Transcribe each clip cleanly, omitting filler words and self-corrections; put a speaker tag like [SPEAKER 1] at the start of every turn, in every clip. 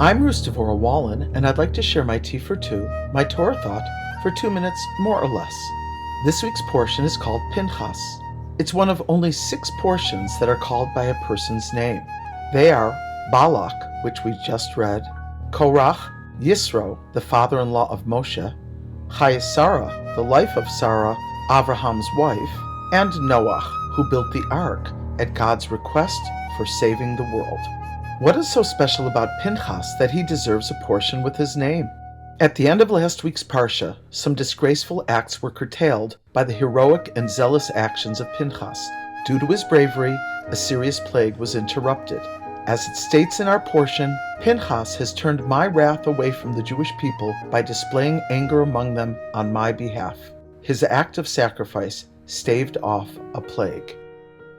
[SPEAKER 1] I'm Devorah Wallen, and I'd like to share my Tea for Two, my Torah thought, for 2 minutes, more or less. This week's portion is called Pinchas. It's one of only 6 portions that are called by a person's name. They are Balak, which we just read, Korach, Yisro, the father-in-law of Moshe, Sarah, the life of Sarah, Abraham's wife, and Noah, who built the ark at God's request for saving the world. What is so special about Pinchas that he deserves a portion with his name? At the end of last week's Parsha, some disgraceful acts were curtailed by the heroic and zealous actions of Pinchas. Due to his bravery, a serious plague was interrupted. As it states in our portion, Pinchas has turned my wrath away from the Jewish people by displaying anger among them on my behalf. His act of sacrifice staved off a plague.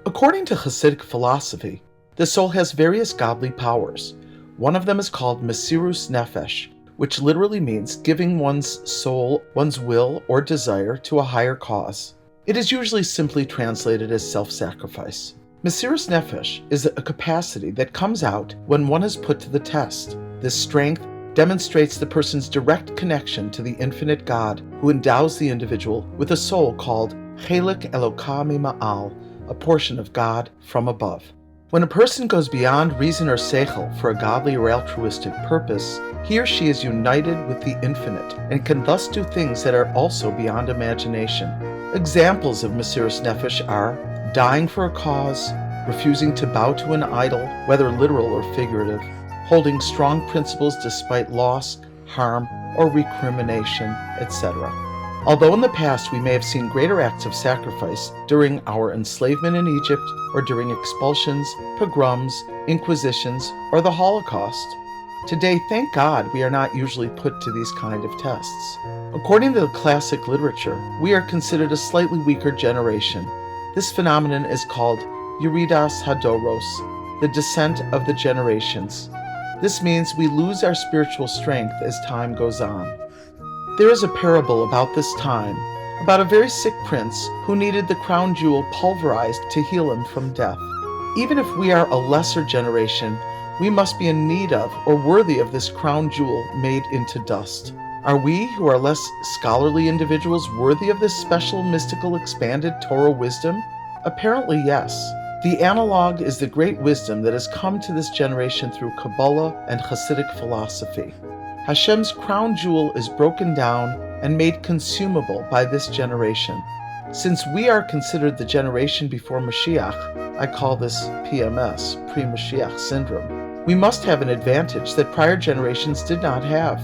[SPEAKER 1] According to Hasidic philosophy, the soul has various godly powers. One of them is called Mesirus Nefesh, which literally means giving one's soul, one's will or desire to a higher cause. It is usually simply translated as self-sacrifice. Mesirus Nefesh is a capacity that comes out when one is put to the test. This strength demonstrates the person's direct connection to the infinite God, who endows the individual with a soul called Chelik Eloka Mima'al, a portion of God from above. When a person goes beyond reason or seichel for a godly or altruistic purpose, he or she is united with the infinite and can thus do things that are also beyond imagination. Examples of Mesirus Nefesh are dying for a cause, refusing to bow to an idol, whether literal or figurative, holding strong principles despite loss, harm, or recrimination, etc. Although in the past we may have seen greater acts of sacrifice during our enslavement in Egypt or during expulsions, pogroms, inquisitions, or the Holocaust, today, thank God, we are not usually put to these kind of tests. According to the classic literature, we are considered a slightly weaker generation. This phenomenon is called Yeridas Hadoros, the descent of the generations. This means we lose our spiritual strength as time goes on. There is a parable about this time, about a very sick prince who needed the crown jewel pulverized to heal him from death. Even if we are a lesser generation, we must be in need of or worthy of this crown jewel made into dust. Are we, who are less scholarly individuals, worthy of this special, mystical, expanded Torah wisdom? Apparently, yes. The analog is the great wisdom that has come to this generation through Kabbalah and Hasidic philosophy. Hashem's crown jewel is broken down and made consumable by this generation. Since we are considered the generation before Mashiach, I call this PMS, pre-Mashiach syndrome, we must have an advantage that prior generations did not have.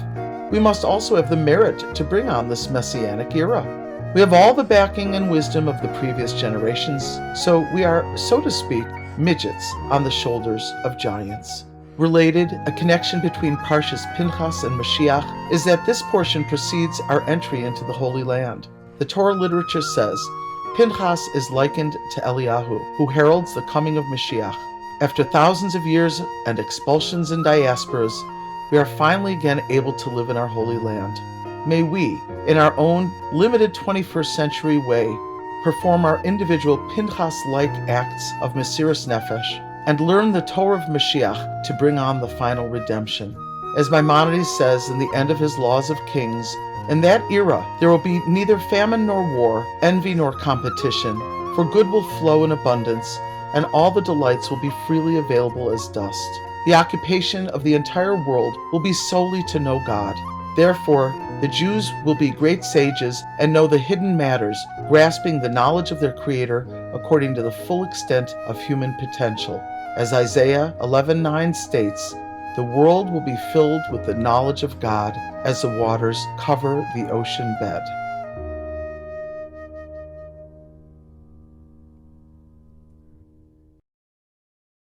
[SPEAKER 1] We must also have the merit to bring on this messianic era. We have all the backing and wisdom of the previous generations, so we are, so to speak, midgets on the shoulders of giants. Related, a connection between Parshas Pinchas and Mashiach is that this portion precedes our entry into the Holy Land. The Torah literature says, Pinchas is likened to Eliyahu, who heralds the coming of Mashiach. After thousands of years and expulsions and diasporas, we are finally again able to live in our Holy Land. May we, in our own limited 21st century way, perform our individual Pinchas-like acts of Mesirus Nefesh and learn the Torah of Mashiach to bring on the final redemption. As Maimonides says in the end of his Laws of Kings, in that era there will be neither famine nor war, envy nor competition, for good will flow in abundance, and all the delights will be freely available as dust. The occupation of the entire world will be solely to know God. Therefore, the Jews will be great sages and know the hidden matters, grasping the knowledge of their Creator according to the full extent of human potential. As Isaiah 11:9 states, the world will be filled with the knowledge of God as the waters cover the ocean bed.